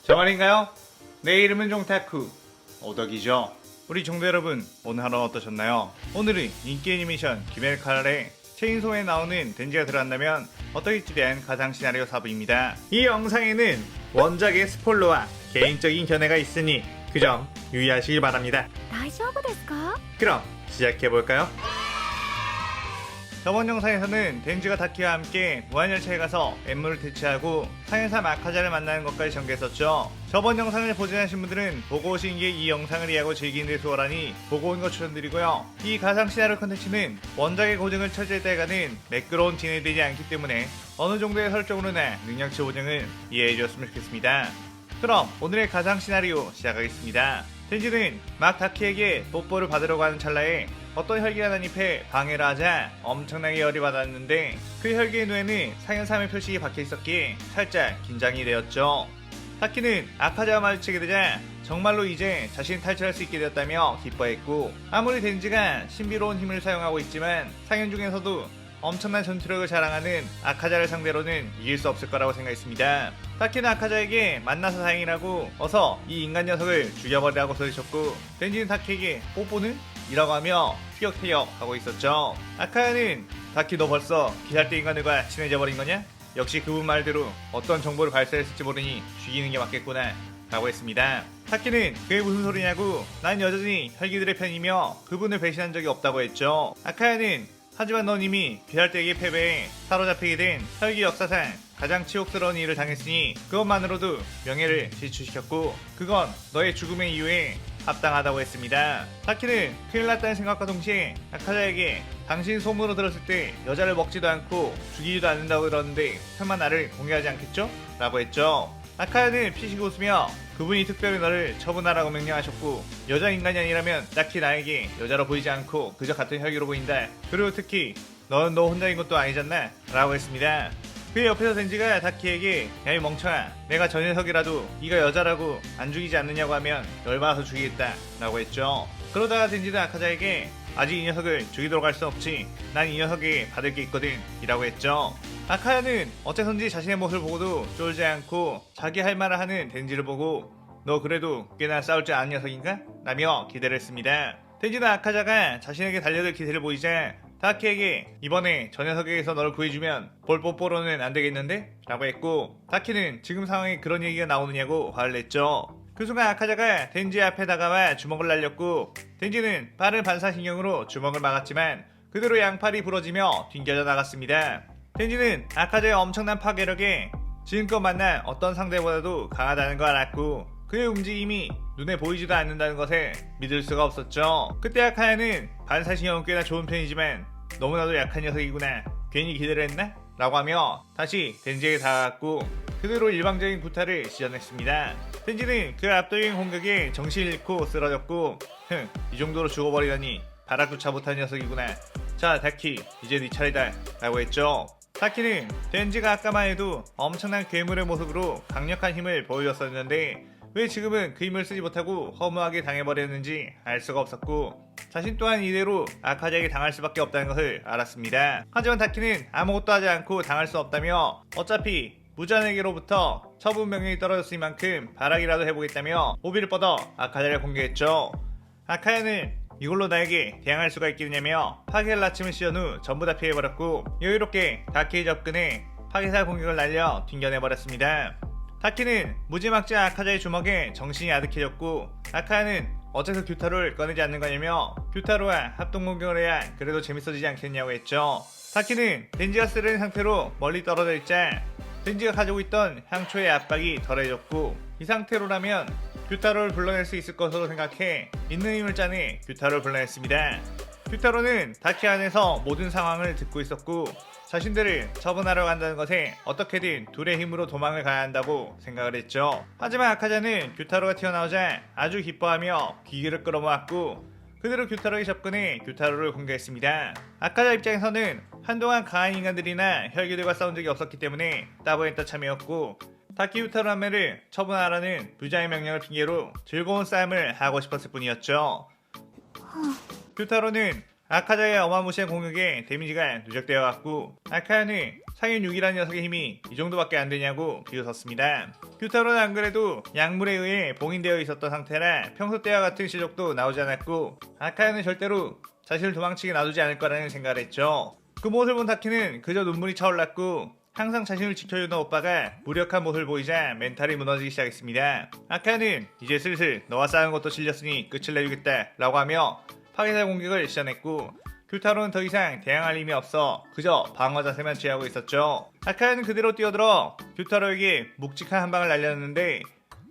정말인가요? 내 이름은 종타쿠 오덕이죠. 우리 종대 여러분, 오늘 하루는 어떠셨나요? 오늘은 인기 애니메이션 귀멸칼날의 체인소에 나오는 덴지가 들어간다면 어떨지에 대한 가상 시나리오 4부입니다. 이 영상에는 원작의 스포일러와 개인적인 견해가 있으니 그 점 유의하시길 바랍니다. 大丈夫ですか? 그럼 시작해볼까요? 저번 영상에서는 덴지가 다키와 함께 무한열차에 가서 엠무를 대체하고 상해사 마카자를 만나는 것까지 전개했었죠. 저번 영상을 보지 않으신 분들은 보고 오신 게 이 영상을 이해하고 즐기는 데 수월하니 보고 온 거 추천드리고요. 이 가상 시나리오 컨텐츠는 원작의 고증을 처지했다에 가는 매끄러운 진행되지 않기 때문에 어느 정도의 설정으로나 능력치 보증을 이해해 주셨으면 좋겠습니다. 그럼 오늘의 가상 시나리오 시작하겠습니다. 덴지는 막 다키에게 뽀뽀를 받으려고 하는 찰나에 어떤 혈기가 난입해 방해를 하자 엄청나게 열이 받았는데 그 혈기의 눈에는 상현삼의 표식이 박혀 있었기에 살짝 긴장이 되었죠. 다키는 아카자와 마주치게 되자 정말로 이제 자신이 탈출할 수 있게 되었다며 기뻐했고, 아무리 덴지가 신비로운 힘을 사용하고 있지만 상현 중에서도 엄청난 전투력을 자랑하는 아카자를 상대로는 이길 수 없을 거라고 생각했습니다. 다키는 아카자에게 만나서 다행이라고 어서 이 인간 녀석을 죽여버리라고 소리쳤고, 덴지는 다키에게 뽀뽀는? 이라고 하며 티격태격 하고 있었죠. 아카야는 다키 너 벌써 기살대 인간들과 친해져 버린 거냐? 역시 그분 말대로 어떤 정보를 발설했을지 모르니 죽이는 게 맞겠구나 라고 했습니다. 다키는 그게 무슨 소리냐고 난 여전히 혈기들의 편이며 그분을 배신한 적이 없다고 했죠. 아카야는 하지만 넌 이미 귀살대에게 패배해 사로잡히게 된 혈기 역사상 가장 치욕스러운 일을 당했으니 그것만으로도 명예를 실추시켰고 그건 너의 죽음의 이유에 합당하다고 했습니다. 다키는 큰일 났다는 생각과 동시에 아카자에게 당신 소문으로 들었을 때 여자를 먹지도 않고 죽이지도 않는다고 들었는데 설마 나를 공개하지 않겠죠? 라고 했죠. 아카야는 피식 웃으며 그분이 특별히 너를 처분하라고 명령하셨고 여자 인간이 아니라면 딱히 나에게 여자로 보이지 않고 그저 같은 혈기로 보인다. 그리고 특히 넌 너 혼자인 것도 아니잖나 라고 했습니다. 그 옆에서 덴지가 다키에게 야 이 멍청아, 내가 저 녀석이라도 네가 여자라고 안 죽이지 않느냐고 하면 열받아서 죽이겠다 라고 했죠. 그러다가 덴지는 아카자에게 아직 이 녀석을 죽이도록 할 수 없지, 난 이 녀석에 받을 게 있거든 이라고 했죠. 아카야는 어째선지 자신의 모습을 보고도 쫄지 않고 자기 할 말을 하는 덴지를 보고 너 그래도 꽤나 싸울 줄 아는 녀석인가? 라며 기대를 했습니다. 덴지는 아카자가 자신에게 달려들 기세를 보이자 다키에게 이번에 저 녀석에게서 너를 구해주면 볼뽀뽀로는 안 되겠는데? 라고 했고, 다키는 지금 상황에 그런 얘기가 나오느냐고 화를 냈죠. 그 순간 아카자가 덴지 앞에 다가와 주먹을 날렸고, 덴지는 빠른 반사신경으로 주먹을 막았지만 그대로 양팔이 부러지며 튕겨져 나갔습니다. 덴지는 아카자의 엄청난 파괴력에 지금껏 만난 어떤 상대보다도 강하다는 걸 알았고 그의 움직임이 눈에 보이지도 않는다는 것에 믿을 수가 없었죠. 그때 아카야는 반사신경은 꽤나 좋은 편이지만 너무나도 약한 녀석이구나, 괜히 기대를 했나? 라고 하며 다시 덴지에게 다가갔고 그대로 일방적인 구타를 시전했습니다. 덴지는 그 압도적인 공격에 정신을 잃고 쓰러졌고 이 정도로 죽어버리다니 바락조차 못한 녀석이구나. 자 다키, 이제 네 차례다 라고 했죠. 다키는 덴지가 아까만 해도 엄청난 괴물의 모습으로 강력한 힘을 보여줬었는데 왜 지금은 그 힘을 쓰지 못하고 허무하게 당해버렸는지 알 수가 없었고 자신 또한 이대로 아카자에게 당할 수밖에 없다는 것을 알았습니다. 하지만 다키는 아무것도 하지 않고 당할 수 없다며 어차피 무자에게로부터 처분 명령이 떨어졌을 만큼 발악이라도 해보겠다며 오비를 뻗어 아카자를 공개했죠. 아카야는 이걸로 나에게 대항할 수가 있겠냐며 파괴를 낳침을 씌운 후 전부 다 피해버렸고 여유롭게 다키의 접근에 파괴살 공격을 날려 튕겨내버렸습니다. 다키는 무지막지한 아카자의 주먹에 정신이 아득해졌고 아카야는 어째서 규타로를 꺼내지 않는 거냐며 규타로와 합동공격을 해야 그래도 재밌어지지 않겠냐고 했죠. 다키는 덴지가 쓰러진 상태로 멀리 떨어져 있자 덴지가 가지고 있던 향초의 압박이 덜해졌고 이 상태로라면 규타로를 불러낼 수 있을 것으로 생각해 있는 힘을 짜내 규타로를 불러냈습니다. 규타로는 다키 안에서 모든 상황을 듣고 있었고 자신들을 처분하러 간다는 것에 어떻게든 둘의 힘으로 도망을 가야 한다고 생각을 했죠. 하지만 아카자는 규타로가 튀어나오자 아주 기뻐하며 기계를 끌어모았고 그대로 규타로에 접근해 규타로를 공격했습니다. 아카자 입장에서는 한동안 강한 인간들이나 혈기들과 싸운 적이 없었기 때문에 따분했던 참이었고 다키 규타로 한 매를 처분하라는 부자의 명령을 핑계로 즐거운 싸움을 하고 싶었을 뿐이었죠. 규타로는 아카자의 어마무시한 공격에 데미지가 누적되어갔고 아카야는 상현 6이라는 녀석의 힘이 이 정도밖에 안되냐고 비웃었습니다. 규타로는 안 그래도 약물에 의해 봉인되어 있었던 상태라 평소 때와 같은 실력도 나오지 않았고 아카야는 절대로 자신을 도망치게 놔두지 않을 거라는 생각을 했죠. 그 모습을 본 타키는 그저 눈물이 차올랐고 항상 자신을 지켜주던 오빠가 무력한 모습을 보이자 멘탈이 무너지기 시작했습니다. 아카야는 이제 슬슬 너와 싸우는 것도 질렸으니 끝을 내주겠다 라고 하며 파괴살 공격을 시전했고 규타로는 더 이상 대항할 힘이 없어 그저 방어 자세만 취하고 있었죠. 아카야는 그대로 뛰어들어 규타로에게 묵직한 한 방을 날렸는데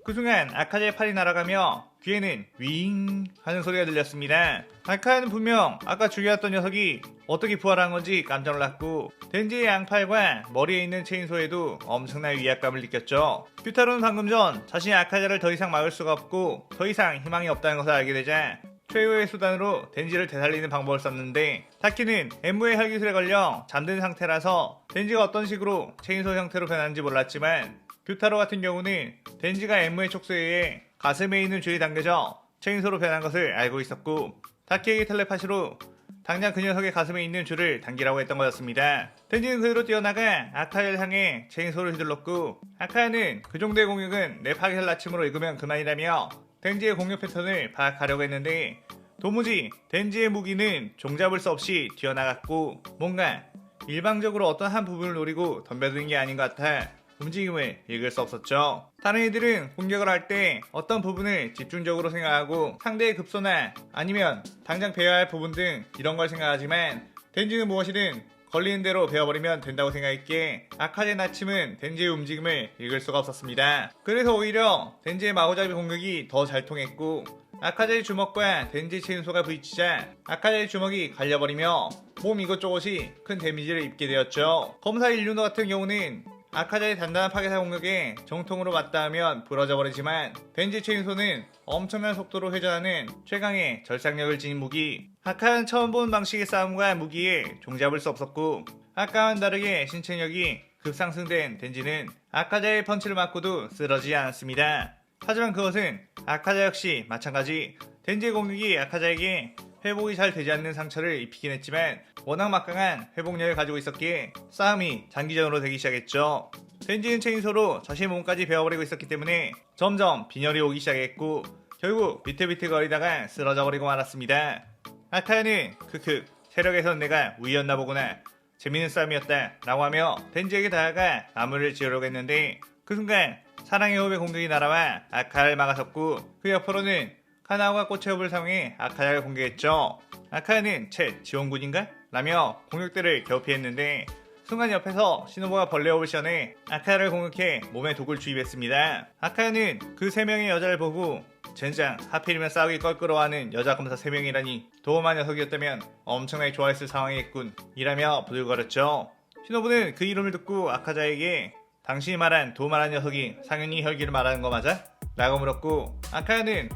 그 순간 아카자의 팔이 날아가며 귀에는 윙 하는 소리가 들렸습니다. 아카야는 분명 아까 죽여왔던 녀석이 어떻게 부활한 건지 깜짝 놀랐고 덴지의 양팔과 머리에 있는 체인소에도 엄청난 위압감을 느꼈죠. 규타로는 방금 전 자신이 아카자를 더 이상 막을 수가 없고 더 이상 희망이 없다는 것을 알게 되자 최후의 수단으로 덴지를 되살리는 방법을 썼는데 타키는 엠무의 혈기술에 걸려 잠든 상태라서 덴지가 어떤 식으로 체인소 형태로 변하는지 몰랐지만 규타로 같은 경우는 덴지가 엠무의 촉수에 의해 가슴에 있는 줄이 당겨져 체인소로 변한 것을 알고 있었고 타키에게 텔레파시로 당장 그 녀석의 가슴에 있는 줄을 당기라고 했던 거였습니다. 덴지는 그대로 뛰어나가 아카야를 향해 체인소를 휘둘렀고 아카야는 그 정도의 공격은 내 파괴살 나침으로 읽으면 그만이라며 덴지의 공격 패턴을 파악하려고 했는데 도무지 덴지의 무기는 종잡을 수 없이 튀어나갔고 뭔가 일방적으로 어떤 한 부분을 노리고 덤벼드는 게 아닌 것 같아 움직임을 읽을 수 없었죠. 다른 이들은 공격을 할 때 어떤 부분을 집중적으로 생각하고 상대의 급소나 아니면 당장 배워야 할 부분 등 이런 걸 생각하지만 덴지는 무엇이든 걸리는 대로 베어버리면 된다고 생각했기에 아카제의 나침은 덴지의 움직임을 읽을 수가 없었습니다. 그래서 오히려 덴지의 마구잡이 공격이 더 잘 통했고 아카제의 주먹과 덴지의 체인소가 부딪히자 아카제의 주먹이 갈려버리며 몸 이것저것이 큰 데미지를 입게 되었죠. 검사 일루노 같은 경우는 아카자의 단단한 파괴사 공격에 정통으로 맞닿으면 부러져 버리지만 덴지 체인소는 엄청난 속도로 회전하는 최강의 절삭력을 지닌 무기. 아카는 처음 본 방식의 싸움과 무기에 종잡을 수 없었고 아까와는 다르게 신체력이 급상승된 덴지는 아카자의 펀치를 맞고도 쓰러지지 않았습니다. 하지만 그것은 아카자 역시 마찬가지 덴지의 공격이 아카자에게 회복이 잘 되지 않는 상처를 입히긴 했지만 워낙 막강한 회복력을 가지고 있었기에 싸움이 장기전으로 되기 시작했죠. 덴지는 체인소로 자신의 몸까지 베어버리고 있었기 때문에 점점 빈혈이 오기 시작했고 결국 비틀비틀거리다가 쓰러져 버리고 말았습니다. 아카야는 크크 체력에선 내가 우위였나 보구나 재밌는 싸움이었다 라고 하며 덴지에게 다가가 나무를 지으려고 했는데 그 순간 사랑의 호흡의 공격이 날아와 아카야를 막아섰고 그 옆으로는 카나오가 꽃의 흡을 사용해 아카야를 공격했죠. 아카야는 채 지원군인가? 라며 공격들을 겨우 피했는데 순간 옆에서 시노부가 벌레 홉을 시전해 아카야를 공격해 몸에 독을 주입했습니다. 아카야는 그 3명의 여자를 보고 젠장 하필이면 싸우기 껄끄러워하는 여자 검사 3명이라니 도움한 녀석이었다면 엄청나게 좋아했을 상황이겠군 이라며 부들거렸죠. 시노부는 그 이름을 듣고 아카자에게 당신이 말한 도마라는 녀석이 상윤이 혈기를 말하는 거 맞아? 라고 물었고 아카야는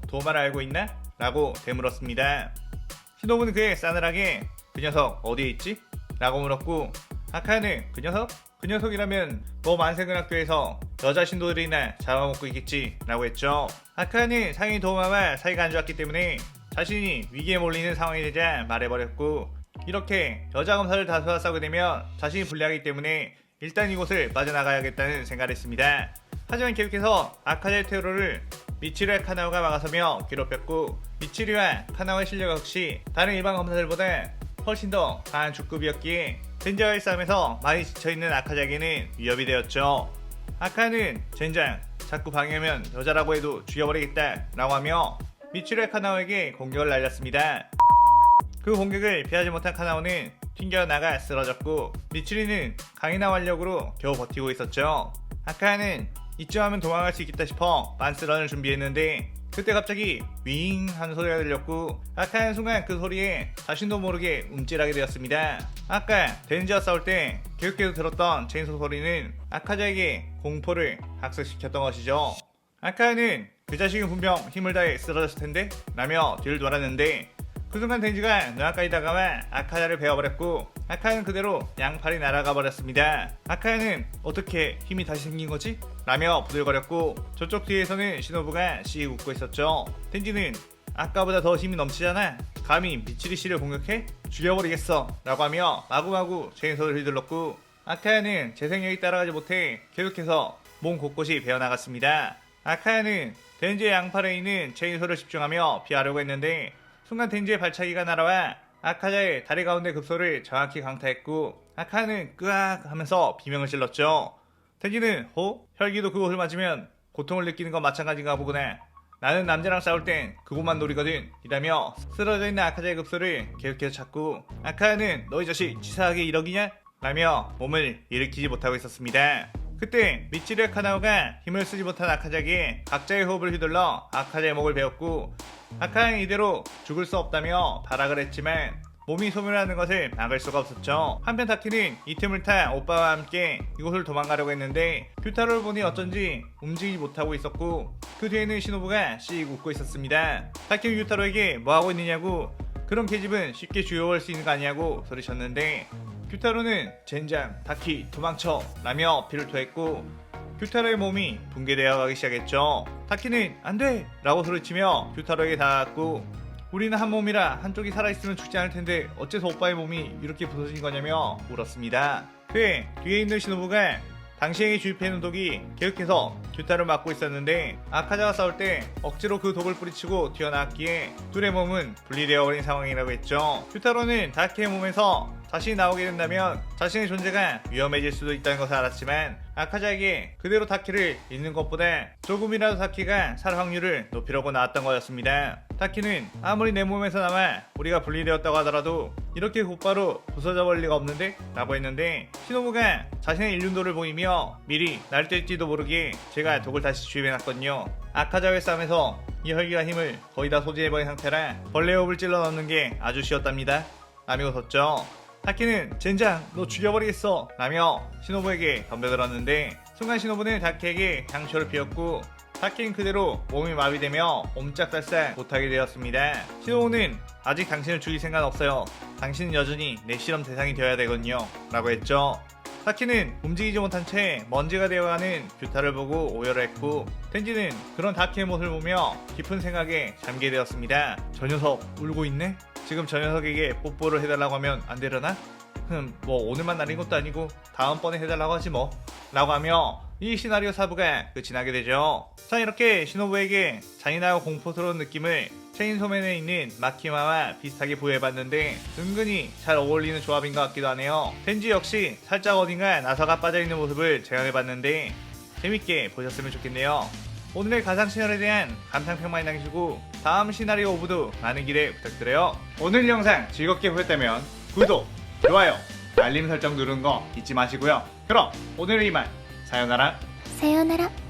도마를 알고 있나? 라고 되물었습니다. 시노부는 그에 싸늘하게 그 녀석 어디에 있지? 라고 물었고 아카야는 그 녀석? 그 녀석이라면 너 만세근학교에서 여자 신도들이나 잡아먹고 있겠지 라고 했죠. 아카야는 상윤이 도마와 사이가 안 좋았기 때문에 자신이 위기에 몰리는 상황이 되자 말해버렸고 이렇게 여자 검사를 다수와 싸우게 되면 자신이 불리하기 때문에 일단 이곳을 빠져나가야겠다는 생각을 했습니다. 하지만 계속해서 아카자의 테러를 미치리와 카나오가 막아서며 괴롭혔고 미치리와 카나오의 실력 역시 다른 일반 검사들보다 훨씬 더 강한 주급이었기에 덴지와의 싸움에서 많이 지쳐있는 아카자에게는 위협이 되었죠. 아카는 젠장 자꾸 방해하면 여자라고 해도 죽여버리겠다 라고 하며 미치리와 카나오에게 공격을 날렸습니다. 그 공격을 피하지 못한 카나오는 튕겨나가 쓰러졌고 미치리는 강인한 완력으로 겨우 버티고 있었죠. 아카야는 이쯤 하면 도망갈 수 있겠다 싶어 반스런을 준비했는데 그때 갑자기 윙 하는 소리가 들렸고 아카야는 순간 그 소리에 자신도 모르게 움찔하게 되었습니다. 아까 덴지와 싸울 때 계속해서 들었던 체인소 소리는 아카자에게 공포를 학습시켰던 것이죠. 아카야는 그 자식은 분명 힘을 다해 쓰러졌을 텐데 라며 뒤를 돌았는데 그 순간 덴지가 눈앞까지 다가와 아카야를 베어버렸고 아카야는 그대로 양팔이 날아가 버렸습니다. 아카야는 어떻게 힘이 다시 생긴 거지? 라며 부들거렸고 저쪽 뒤에서는 시노부가 씩 웃고 있었죠. 덴지는 아까보다 더 힘이 넘치잖아. 감히 미치리 씨를 공격해? 죽여버리겠어 라고 하며 마구마구 체인소를 휘둘렀고 아카야는 재생력이 따라가지 못해 계속해서 몸 곳곳이 베어나갔습니다. 아카야는 덴지의 양팔에 있는 체인소를 집중하며 피하려고 했는데 순간 덴지의 발차기가 날아와 아카자의 다리 가운데 급소를 정확히 강타했고 아카야는 끄악 하면서 비명을 질렀죠. 덴지는 혈기도 그곳을 맞으면 고통을 느끼는 건 마찬가지인가 보구나. 나는 남자랑 싸울 땐 그곳만 노리거든 이라며 쓰러져 있는 아카자의 급소를 계속해서 찾고 아카야는 너희 자식 치사하게 이러기냐? 라며 몸을 일으키지 못하고 있었습니다. 그때 미치르 카나오가 힘을 쓰지 못한 아카자에게 각자의 호흡을 휘둘러 아카자의 목을 베었고 아카야는 이대로 죽을 수 없다며 발악을 했지만 몸이 소멸하는 것을 막을 수가 없었죠. 한편 타키는 이 틈을 타 오빠와 함께 이곳을 도망가려고 했는데 퓨타로를 보니 어쩐지 움직이지 못하고 있었고 그 뒤에는 시노부가 씩 웃고 있었습니다. 타키는 퓨타로에게 뭐하고 있느냐고 그런 계집은 쉽게 주워올 수 있는 거 아니냐고 소리쳤는데 퓨타로는 젠장 타키 도망쳐 라며 피를 토했고 퓨타로의 몸이 붕괴되어 가기 시작했죠. 타키는 안돼 라고 소리치며 퓨타로에게 닿았고 우리는 한 몸이라 한쪽이 살아있으면 죽지 않을 텐데 어째서 오빠의 몸이 이렇게 부서진 거냐며 울었습니다. 그에 뒤에 있는 시노부가 당시에게 주입해놓은 독이 계속해서 퓨타를 막고 있었는데 아카자와 싸울 때 억지로 그 독을 뿌리치고 튀어나왔기에 둘의 몸은 분리되어 버린 상황이라고 했죠. 퓨타로는 다키의 몸에서 다시 나오게 된다면 자신의 존재가 위험해질 수도 있다는 것을 알았지만 아카자에게 그대로 타키를 잃는 것보다 조금이라도 타키가 살 확률을 높이려고 나왔던 거였습니다. 타키는 아무리 내 몸에서 남아 우리가 분리되었다고 하더라도 이렇게 곧바로 부서져 버릴 리가 없는데? 라고 했는데 시노부가 자신의 일륜도를 보이며 미리 날뛸지도 모르게 제가 독을 다시 주입해놨거든요. 아카자와의 싸움에서 이 혈기와 힘을 거의 다 소진해버린 상태라 벌레 호흡을 찔러 넣는 게 아주 쉬웠답니다. 라며 웃었죠. 타키는 젠장 너 죽여버리겠어 라며 시노부에게 덤벼들었는데 순간 시노부는 타키에게 향초를 피웠고 타키는 그대로 몸이 마비되며 옴짝달싹 못하게 되었습니다. 시노부는 아직 당신을 죽일 생각은 없어요. 당신은 여전히 내 실험 대상이 되어야 되거든요 라고 했죠. 타키는 움직이지 못한 채 먼지가 되어가는 뷰타를 보고 오열을 했고 텐지는 그런 타키의 모습을 보며 깊은 생각에 잠기게 되었습니다. 저 녀석 울고 있네? 지금 저 녀석에게 뽀뽀를 해달라고 하면 안 되려나? 뭐 오늘만 날인 것도 아니고 다음번에 해달라고 하지 뭐 라고 하며 이 시나리오 4부가 끝이 나게 되죠. 자 이렇게 시노부에게 잔인하고 공포스러운 느낌을 체인소맨에 있는 마키마와 비슷하게 부여해봤는데 은근히 잘 어울리는 조합인 것 같기도 하네요. 텐지 역시 살짝 어딘가 나사가 빠져있는 모습을 재현해봤는데 재밌게 보셨으면 좋겠네요. 오늘의 가상 시나리오에 대한 감상평 많이 남기시고 다음 시나리오 오브도 많은 기대 부탁드려요. 오늘 영상 즐겁게 보셨다면 구독, 좋아요, 알림 설정 누르는 거 잊지 마시고요. 그럼 오늘은 이만 사요나라.さようなら。